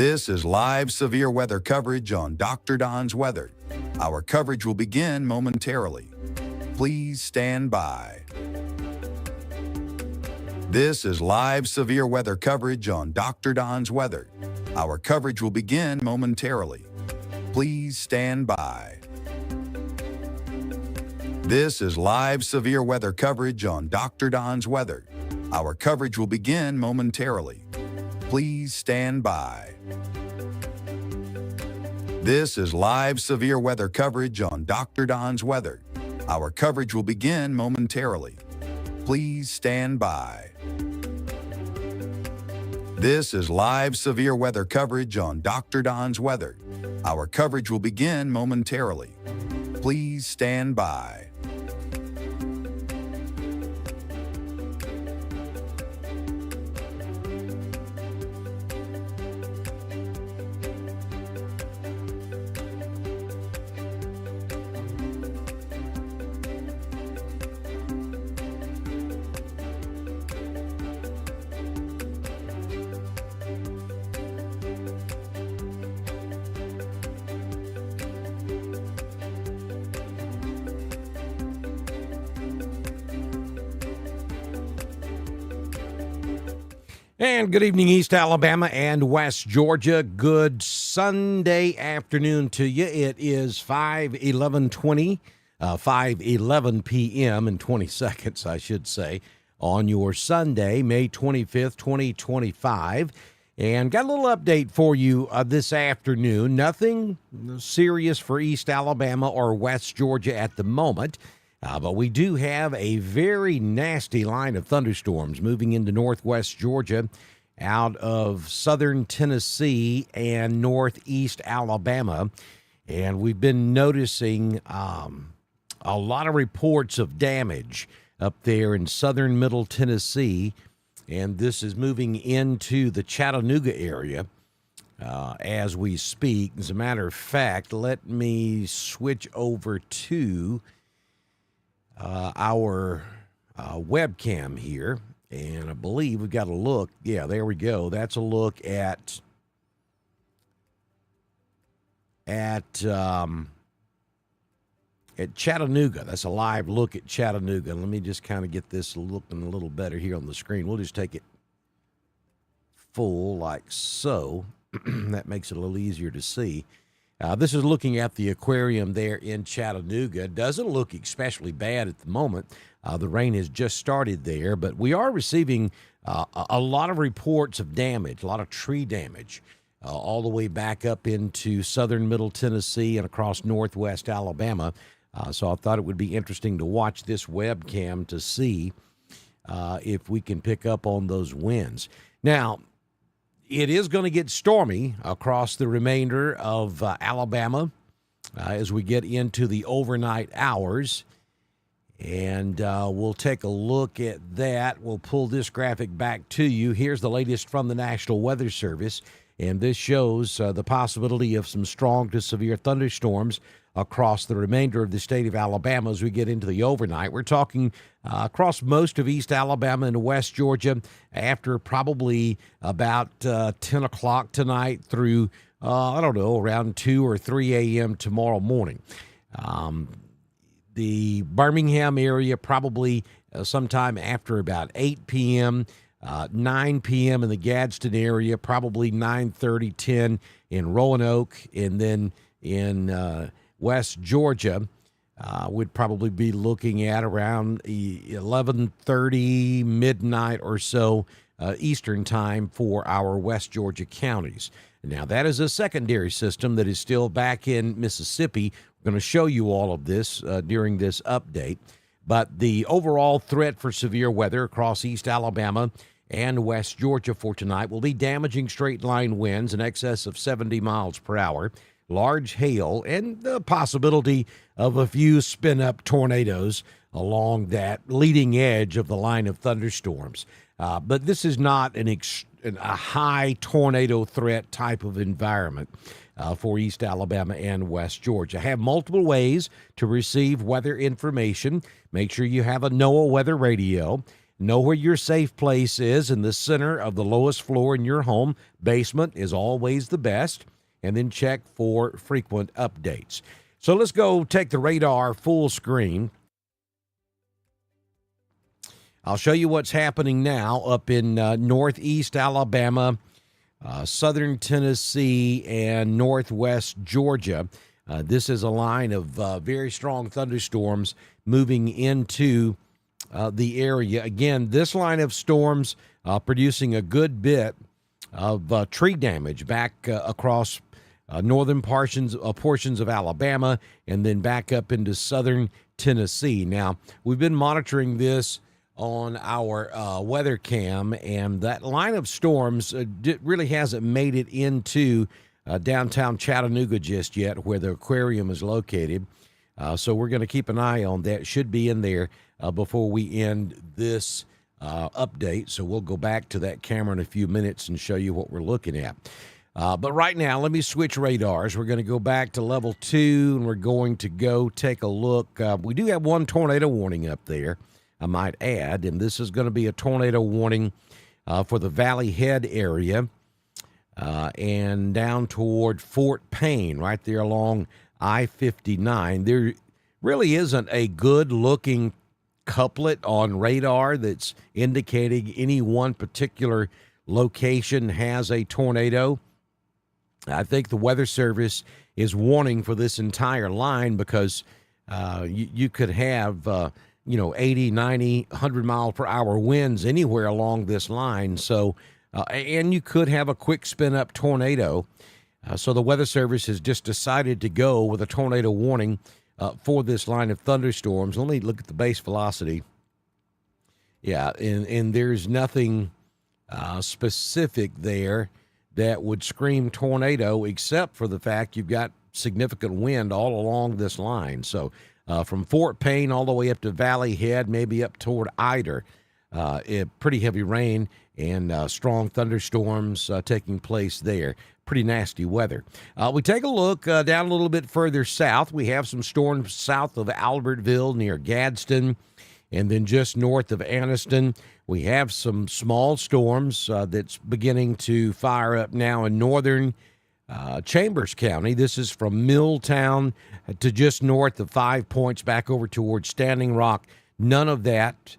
This is live severe weather coverage on Dr. Don's Weather. Our coverage will begin momentarily. Please stand by. This is live severe weather coverage on Dr. Don's Weather. Our coverage will begin momentarily. Please stand by. This is live severe weather coverage on Dr. Don's Weather. Our coverage will begin momentarily. Please stand by. This is live severe weather coverage on Dr. Don's Weather. Our coverage will begin momentarily. Please stand by. This is live severe weather coverage on Dr. Don's Weather. Our coverage will begin momentarily. Please stand by. And good evening, East Alabama and West Georgia. Good Sunday afternoon to you. It is 5:11 p.m. in 20 seconds, I should say, on your Sunday, May 25th, 2025. And got a little update for you this afternoon. Nothing serious for East Alabama or West Georgia at the moment. But we do have a very nasty line of thunderstorms moving into northwest Georgia out of southern Tennessee and northeast Alabama. And we've been noticing a lot of reports of damage up there in southern middle Tennessee. And this is moving into the Chattanooga area as we speak. As a matter of fact, let me switch over to our webcam here, and I believe we've got a look. Yeah, there we go. That's a look at Chattanooga. That's a live look at Chattanooga. Let me just kind of get this looking a little better here on the screen. We'll just take it full like so. That makes it a little easier to see. This is looking at the aquarium there in Chattanooga. It doesn't look especially bad at the moment. The rain has just started there, but we are receiving a lot of reports of damage, a lot of tree damage, all the way back up into southern middle Tennessee and across northwest Alabama. So I thought it would be interesting to watch this webcam to see if we can pick up on those winds. Now, it is going to get stormy across the remainder of Alabama as we get into the overnight hours. And we'll take a look at that. We'll pull this graphic back to you. Here's the latest from the National Weather Service. And this shows the possibility of some strong to severe thunderstorms across the remainder of the state of Alabama as we get into the overnight. We're talking across most of East Alabama and West Georgia after probably about 10 o'clock tonight through, around 2 or 3 a.m. tomorrow morning. The Birmingham area probably sometime after about 8 p.m., 9 p.m. in the Gadsden area, probably 9:30, 10 in Roanoke, and then in West Georgia, would probably be looking at around 11:30, midnight or so Eastern time for our West Georgia counties. Now, that is a secondary system that is still back in Mississippi. We're going to show you all of this during this update. But the overall threat for severe weather across East Alabama and West Georgia for tonight will be damaging straight-line winds in excess of 70 miles per hour, large hail, and the possibility of a few spin-up tornadoes along that leading edge of the line of thunderstorms. But this is not a high tornado threat type of environment for East Alabama and West Georgia. Have multiple ways to receive weather information. Make sure you have a NOAA weather radio. Know where your safe place is in the center of the lowest floor in your home. Basement is always the best. And then check for frequent updates. So let's go take the radar full screen. I'll show you what's happening now up in northeast Alabama, southern Tennessee, and northwest Georgia. This is a line of very strong thunderstorms moving into the area. Again, this line of storms producing a good bit of tree damage back across northern portions of Alabama and then back up into southern Tennessee. Now, we've been monitoring this on our weather cam, and that line of storms really hasn't made it into downtown Chattanooga just yet, where the aquarium is located. So we're going to keep an eye on that. It should be in there before we end this update. So we'll go back to that camera in a few minutes and show you what we're looking at. But right now, let me switch radars. We're going to go back to level 2, and we're going to go take a look. We do have one tornado warning up there, I might add, and this is going to be a tornado warning for the Valley Head area and down toward Fort Payne, right there along I-59. There really isn't a good-looking couplet on radar that's indicating any one particular location has a tornado. I think the Weather Service is warning for this entire line because you could have 80, 90, 100 mile per hour winds anywhere along this line. So, and you could have a quick spin up tornado. So the Weather Service has just decided to go with a tornado warning for this line of thunderstorms. Let me look at the base velocity. Yeah, and there's nothing specific there that would scream tornado except for the fact you've got significant wind all along this line. So from Fort Payne all the way up to Valley Head, maybe up toward Eider, pretty heavy rain and strong thunderstorms taking place there. Pretty nasty weather. We take a look down a little bit further south. We have some storms south of Albertville near Gadsden, and then just north of Anniston, we have some small storms that's beginning to fire up now in northern Chambers County. This is from Milltown to just north of 5 Points back over towards Standing Rock. None of that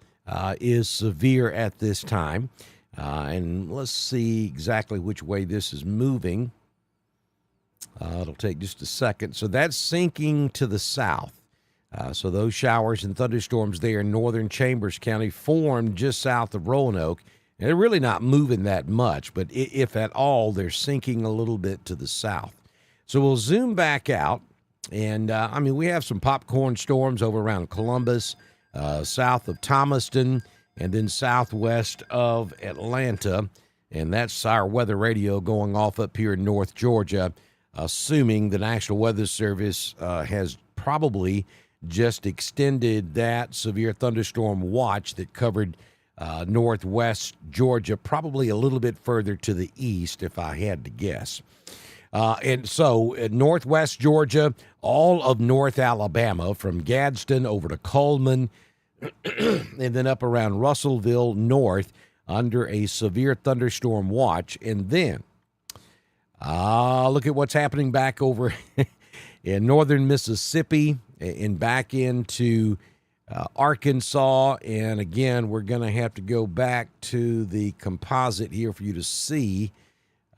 is severe at this time. And let's see exactly which way this is moving. It'll take just a second. So that's sinking to the south. So those showers and thunderstorms there in northern Chambers County formed just south of Roanoke. And they're really not moving that much, but if at all, they're sinking a little bit to the south. So we'll zoom back out. And, we have some popcorn storms over around Columbus, south of Thomaston, and then southwest of Atlanta. And that's our weather radio going off up here in North Georgia, assuming the National Weather Service has probably just extended that severe thunderstorm watch that covered northwest Georgia, probably a little bit further to the east, if I had to guess. And so northwest Georgia, all of North Alabama, from Gadsden over to Coleman, and then up around Russellville north under a severe thunderstorm watch. And then look at what's happening back over in northern Mississippi and back into Arkansas. And again, we're going to have to go back to the composite here for you to see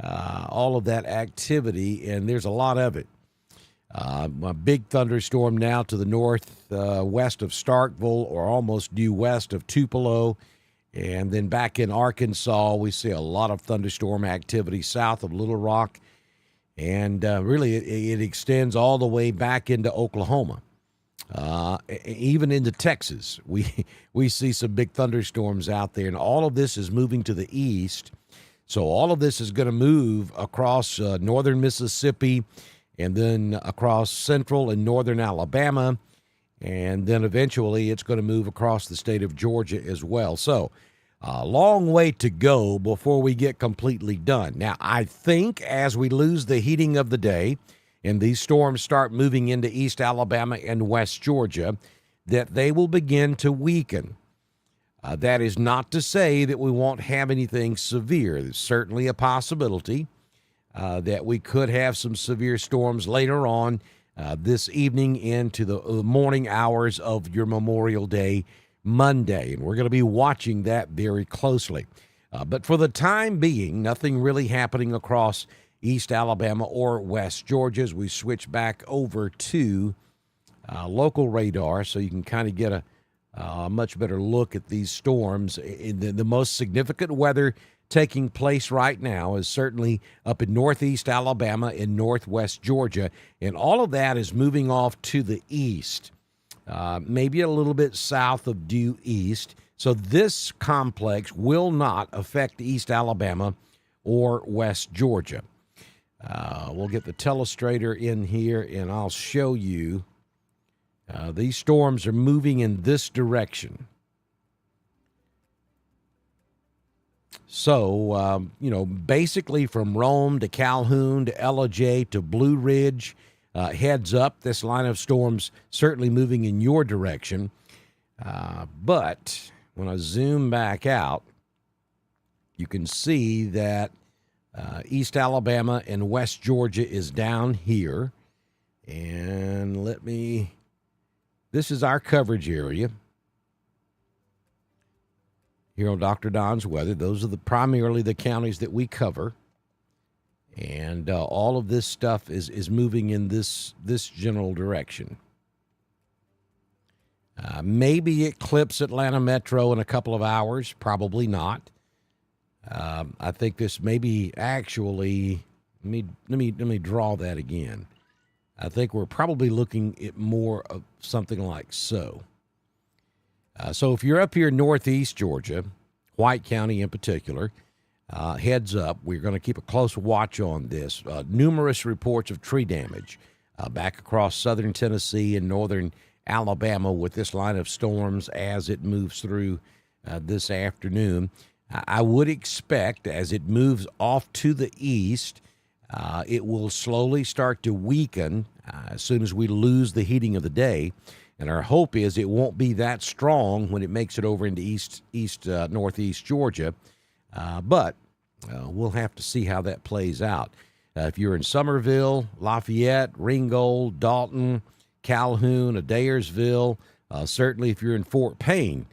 all of that activity, and there's a lot of it. A big thunderstorm now to the northwest of Starkville, or almost due west of Tupelo. And then back in Arkansas, we see a lot of thunderstorm activity south of Little Rock. And really, it extends all the way back into Oklahoma. Even into Texas, we see some big thunderstorms out there. And all of this is moving to the east. So all of this is going to move across northern Mississippi, and then across central and northern Alabama, and then eventually it's going to move across the state of Georgia as well. So a long way to go before we get completely done. Now, I think as we lose the heating of the day and these storms start moving into East Alabama and West Georgia, that they will begin to weaken. That is not to say that we won't have anything severe. There's certainly a possibility that we could have some severe storms later on this evening into the morning hours of your Memorial Day Monday. And we're going to be watching that very closely. But for the time being, nothing really happening across East Alabama or West Georgia as we switch back over to local radar so you can kind of get a much better look at these storms. The most significant weather taking place right now is certainly up in northeast Alabama and northwest Georgia, and all of that is moving off to the east, maybe a little bit south of due east. So this complex will not affect East Alabama or West Georgia. We'll get the telestrator in here, and I'll show you. These storms are moving in this direction. So, basically from Rome to Calhoun to Ellijay to Blue Ridge, heads up, this line of storms certainly moving in your direction. But when I zoom back out, you can see that East Alabama and West Georgia is down here. And this is our coverage area here on Dr. Don's Weather. Those are primarily the counties that we cover. And all of this stuff is moving in this general direction. Maybe it clips Atlanta Metro in a couple of hours. Probably not. I think this may be actually, let me draw that again. I think we're probably looking at more of something like so. So if you're up here northeast Georgia, White County in particular, heads up, we're going to keep a close watch on this. Numerous reports of tree damage back across southern Tennessee and northern Alabama with this line of storms as it moves through this afternoon. I would expect as it moves off to the east, it will slowly start to weaken as soon as we lose the heating of the day. And our hope is it won't be that strong when it makes it over into northeast Georgia. But we'll have to see how that plays out. If you're in Summerville, Lafayette, Ringgold, Dalton, Calhoun, Adairsville, certainly if you're in Fort Payne,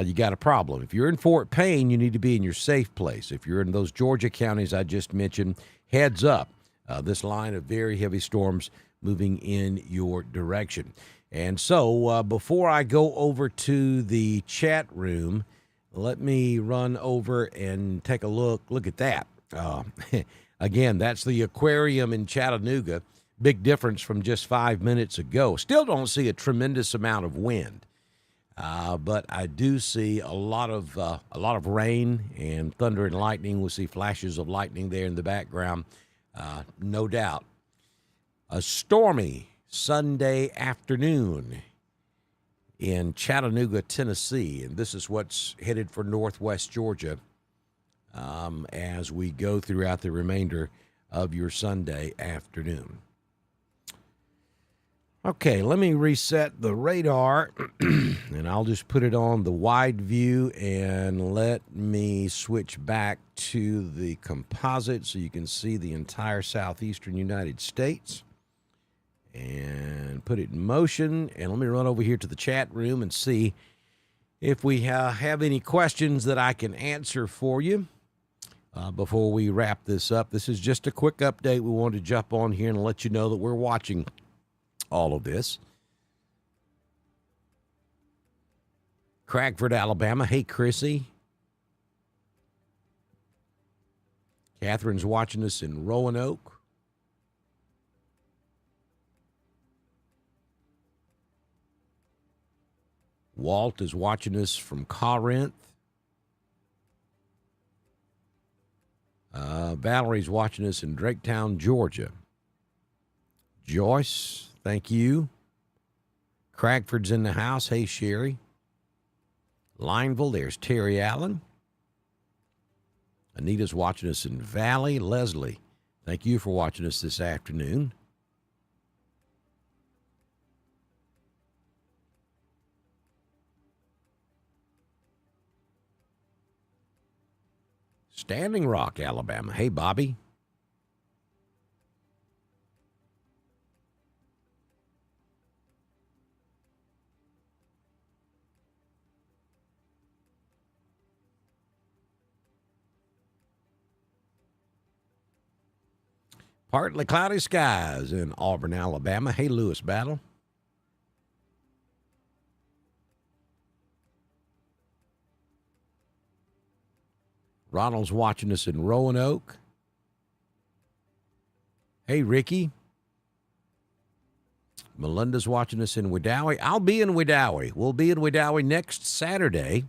you got a problem. If you're in Fort Payne, you need to be in your safe place. If you're in those Georgia counties I just mentioned, heads up. This line of very heavy storms moving in your direction. And so before I go over to the chat room, let me run over and take a look at that. Again, that's the aquarium in Chattanooga. Big difference from just 5 minutes ago. Still don't see a tremendous amount of wind, but I do see a lot of rain and thunder and lightning. We'll see flashes of lightning there in the background, no doubt. A stormy Sunday afternoon in Chattanooga, Tennessee, and this is what's headed for northwest Georgia as we go throughout the remainder of your Sunday afternoon. Okay, let me reset the radar, and I'll just put it on the wide view, and let me switch back to the composite so you can see the entire southeastern United States. And put it in motion, and let me run over here to the chat room and see if we have any questions that I can answer for you before we wrap this up. This is just a quick update. We wanted to jump on here and let you know that we're watching all of this. Cragford, Alabama. Hey, Chrissy. Catherine's watching us in Roanoke. Walt is watching us from Corinth. Valerie's watching us in Draketown, Georgia. Joyce, thank you. Cragford's in the house. Hey, Sherry. Lineville, there's Terry Allen. Anita's watching us in Valley. Leslie, thank you for watching us this afternoon. Standing Rock, Alabama. Hey, Bobby. Partly cloudy skies in Auburn, Alabama. Hey, Lewis Battle. Ronald's watching us in Roanoke. Hey, Ricky. Melinda's watching us in Wedowee. I'll be in Wedowee. We'll be in Wedowee next Saturday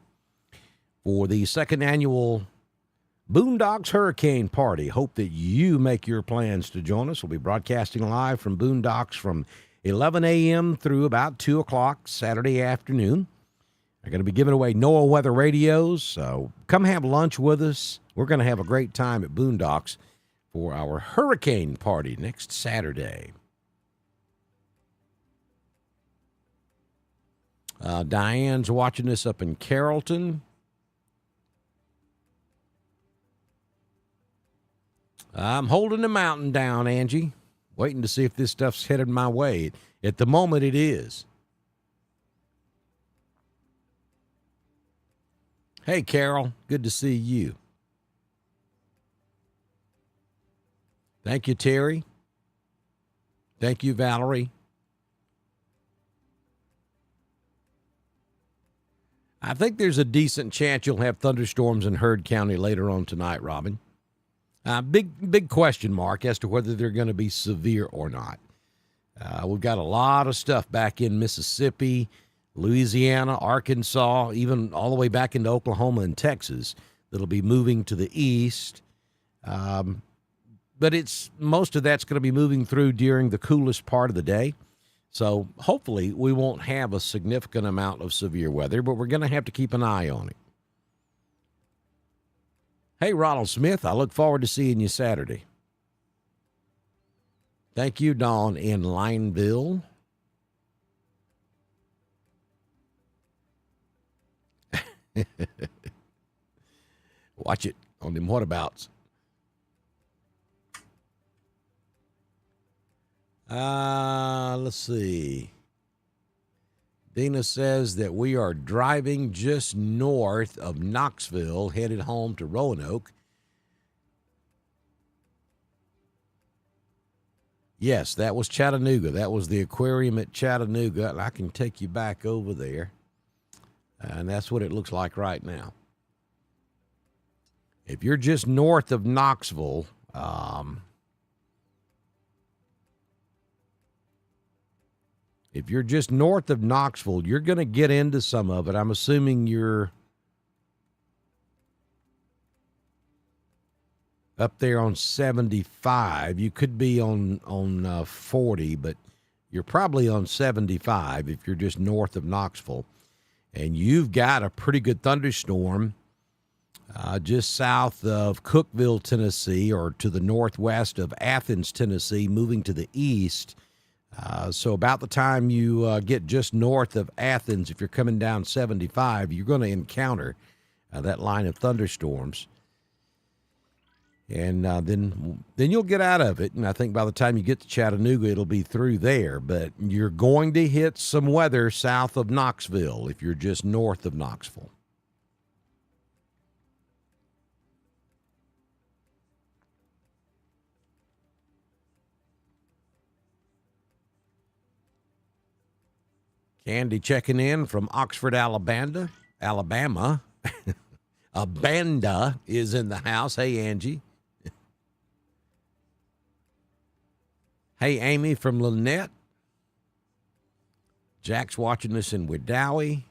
for the second annual Boondocks Hurricane Party. Hope that you make your plans to join us. We'll be broadcasting live from Boondocks from 11 a.m. through about 2 o'clock Saturday afternoon. We're going to be giving away NOAA weather radios, so come have lunch with us. We're going to have a great time at Boondocks for our hurricane party next Saturday. Diane's watching us up in Carrollton. I'm holding the mountain down, Angie, waiting to see if this stuff's headed my way. At the moment, it is. Hey, Carol, good to see you. Thank you, Terry. Thank you, Valerie. I think there's a decent chance you'll have thunderstorms in Heard County later on tonight, Robin. Big question mark as to whether they're going to be severe or not. We've got a lot of stuff back in Mississippi, Louisiana, Arkansas, even all the way back into Oklahoma and Texas that'll be moving to the east. But most of that's going to be moving through during the coolest part of the day. So hopefully we won't have a significant amount of severe weather, but we're going to have to keep an eye on it. Hey, Ronald Smith, I look forward to seeing you Saturday. Thank you, Dawn in Lineville. Watch it on them whatabouts. Let's see. Dina says that we are driving just north of Knoxville, headed home to Roanoke. Yes, that was Chattanooga. That was the aquarium at Chattanooga. And I can take you back over there. And that's what it looks like right now. If you're just north of Knoxville, you're going to get into some of it. I'm assuming you're up there on 75. You could be on 40, but you're probably on 75 if you're just north of Knoxville. And you've got a pretty good thunderstorm just south of Cookeville, Tennessee, or to the northwest of Athens, Tennessee, moving to the east. So about the time you get just north of Athens, if you're coming down 75, you're going to encounter that line of thunderstorms. And then you'll get out of it. And I think by the time you get to Chattanooga, it'll be through there. But you're going to hit some weather south of Knoxville if you're just north of Knoxville. Candy checking in from Oxford, Alabama. Abanda is in the house. Hey, Angie. Hey, Amy from Lynette. Jack's watching us in Wedowee.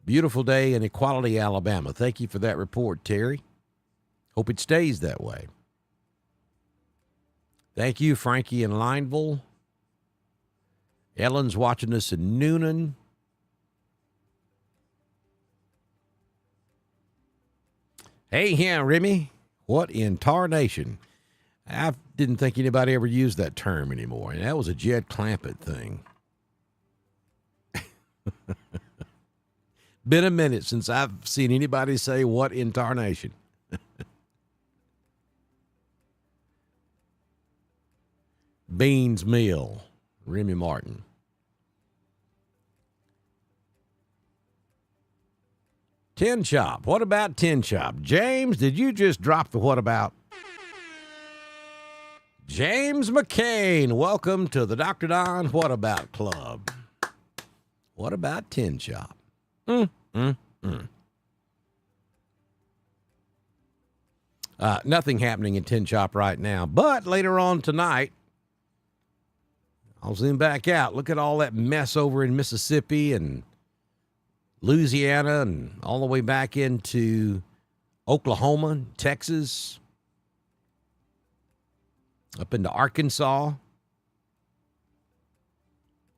Beautiful day in Equality, Alabama. Thank you for that report, Terry. Hope it stays that way. Thank you, Frankie in Lineville. Ellen's watching us in Noonan. Hey, yeah, Remy. What in tarnation? I didn't think anybody ever used that term anymore. And that was a Jed Clampett thing. Been a minute since I've seen anybody say, what in tarnation? Beans Mill, Remy Martin. Tin Shop. What about Tin Shop? James, did you just drop the what about? James McCain, welcome to the Dr. Don What About Club. What about Tin Shop? Nothing happening in Tin Shop right now, but later on tonight, I'll zoom back out. Look at all that mess over in Mississippi and Louisiana and all the way back into Oklahoma and Texas, up into Arkansas.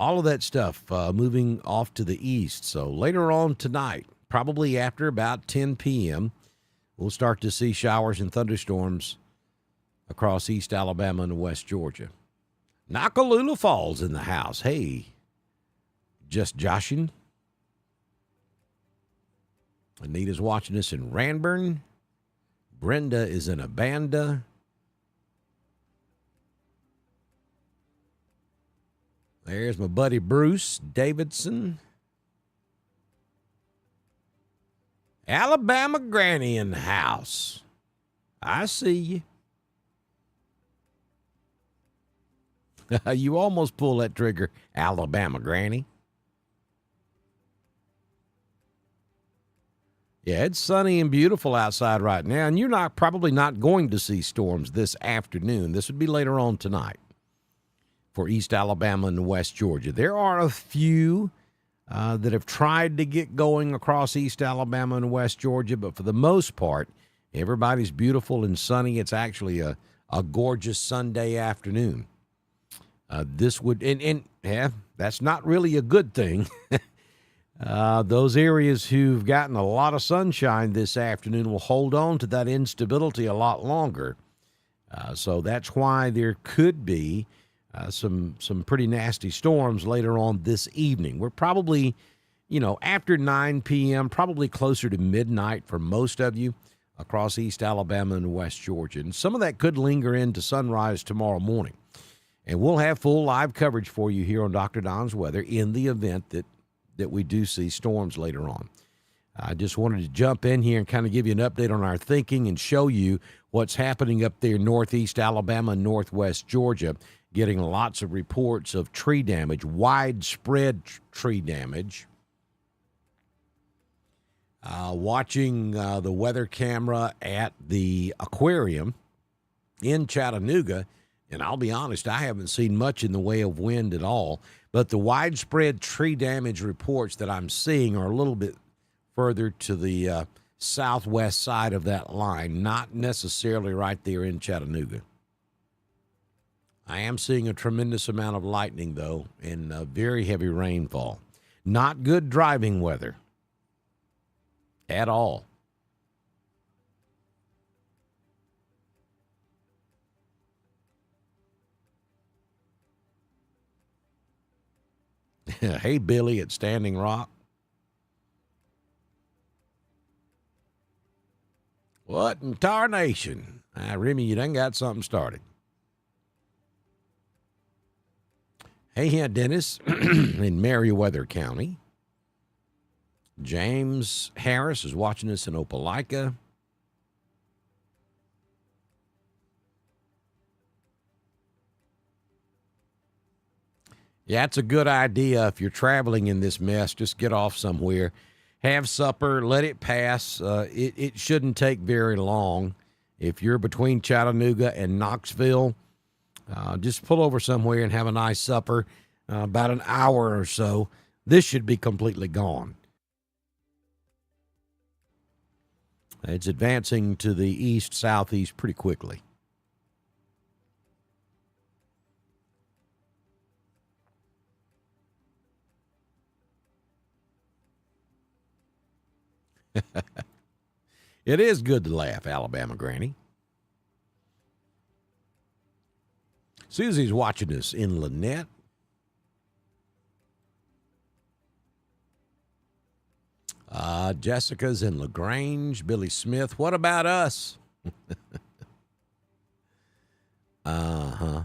All of that stuff moving off to the east. So later on tonight, probably after about 10 p.m., we'll start to see showers and thunderstorms across East Alabama and West Georgia. Nakalula Falls in the house. Hey, just joshing. Anita's watching us in Ranburne. Brenda is in Abanda. There's my buddy Bruce Davidson. Alabama Granny in the house. I see you. You almost pull that trigger, Alabama Granny. Yeah, it's sunny and beautiful outside right now, and you're probably not going to see storms this afternoon. This would be later on tonight for East Alabama and West Georgia. There are a few that have tried to get going across East Alabama and West Georgia, but for the most part, everybody's beautiful and sunny. It's actually a gorgeous Sunday afternoon. This would, that's not really a good thing. Those areas who've gotten a lot of sunshine this afternoon will hold on to that instability a lot longer. So that's why there could be some pretty nasty storms later on this evening. We're probably, after 9 p.m., probably closer to midnight for most of you across East Alabama and West Georgia. And some of that could linger into sunrise tomorrow morning. And we'll have full live coverage for you here on Dr. Don's Weather in the event that we do see storms later on. I just wanted to jump in here and kind of give you an update on our thinking and show you what's happening up there northeast Alabama and northwest Georgia, getting lots of reports of tree damage, widespread tree damage. Watching the weather camera at the aquarium in Chattanooga, and I'll be honest, I haven't seen much in the way of wind at all, but the widespread tree damage reports that I'm seeing are a little bit further to the southwest side of that line, not necessarily right there in Chattanooga. I am seeing a tremendous amount of lightning, though, and very heavy rainfall. Not good driving weather at all. Hey, Billy at Standing Rock. What in tarnation? Remy, you done got something started. Hey, Dennis in Meriwether County. James Harris is watching us in Opelika. Yeah, it's a good idea if you're traveling in this mess. Just get off somewhere, have supper, let it pass. It shouldn't take very long. If you're between Chattanooga and Knoxville, just pull over somewhere and have a nice supper. About an hour or so, this should be completely gone. It's advancing to the east-southeast pretty quickly. It is good to laugh, Alabama Granny. Susie's watching us in Lynette. Jessica's in LaGrange. Billy Smith. What about us? Uh-huh.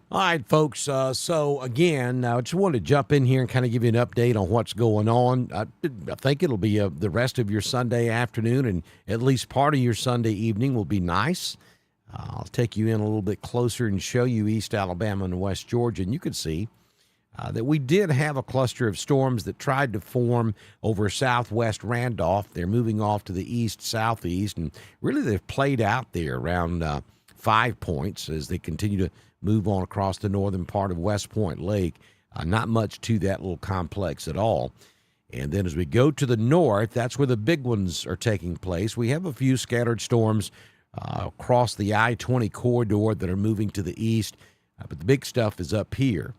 All right, folks. So again, I just wanted to jump in here and kind of give you an update on what's going on. I think it'll be the rest of your Sunday afternoon, and at least part of your Sunday evening will be nice. I'll take you in a little bit closer and show you East Alabama and West Georgia, and you can see that we did have a cluster of storms that tried to form over southwest Randolph. They're moving off to the east-southeast, and really they've played out there around 5 points as they continue to move on across the northern part of West Point Lake. Not much to that little complex at all. And then as we go to the north, that's where the big ones are taking place. We have a few scattered storms across the I-20 corridor that are moving to the east, but the big stuff is up here.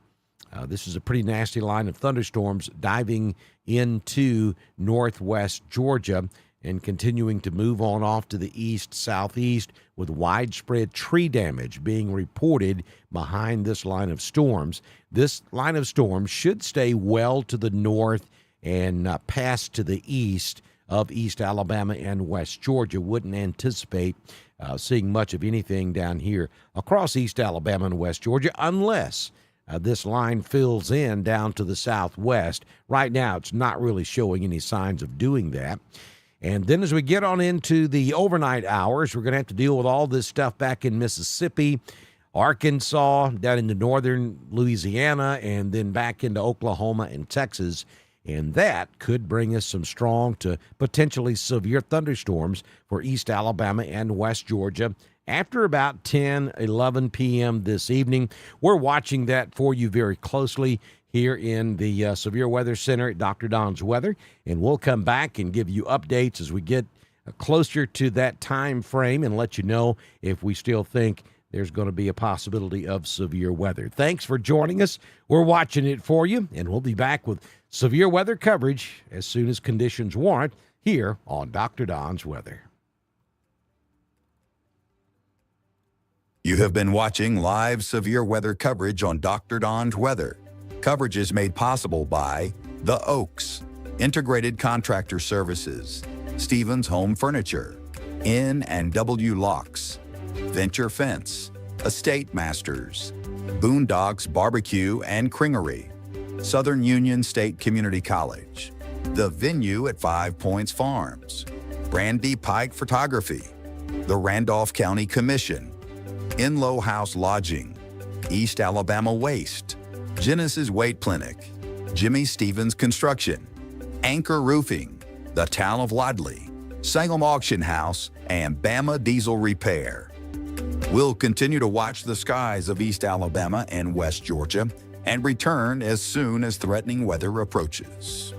This is a pretty nasty line of thunderstorms diving into northwest Georgia and continuing to move on off to the east-southeast with widespread tree damage being reported behind this line of storms. This line of storms should stay well to the north and pass to the east of East Alabama and West Georgia. Wouldn't anticipate seeing much of anything down here across East Alabama and West Georgia unless this line fills in down to the southwest. Right now, it's not really showing any signs of doing that. And then as we get on into the overnight hours, we're going to have to deal with all this stuff back in Mississippi, Arkansas, down into northern Louisiana, and then back into Oklahoma and Texas. And that could bring us some strong to potentially severe thunderstorms for East Alabama and West Georgia after about 10, 11 p.m. this evening. We're watching that for you very closely here in the Severe Weather Center at Dr. Don's Weather, and we'll come back and give you updates as we get closer to that time frame and let you know if we still think there's going to be a possibility of severe weather. Thanks for joining us. We're watching it for you, and we'll be back with severe weather coverage as soon as conditions warrant here on Dr. Don's Weather. You have been watching live severe weather coverage on Dr. Don's Weather. Coverage is made possible by The Oaks, Integrated Contractor Services, Stevens Home Furniture, N&W Locks, Venture Fence, Estate Masters, Boondocks Barbecue and Cringery, Southern Union State Community College, The Venue at 5 Points Farms, Brandy Pike Photography, the Randolph County Commission, Inlow House Lodging, East Alabama Waste, Genesis Weight Clinic, Jimmy Stevens Construction, Anchor Roofing, the Town of Wadley, Salem Auction House, and Bama Diesel Repair. We'll continue to watch the skies of East Alabama and West Georgia and return as soon as threatening weather approaches.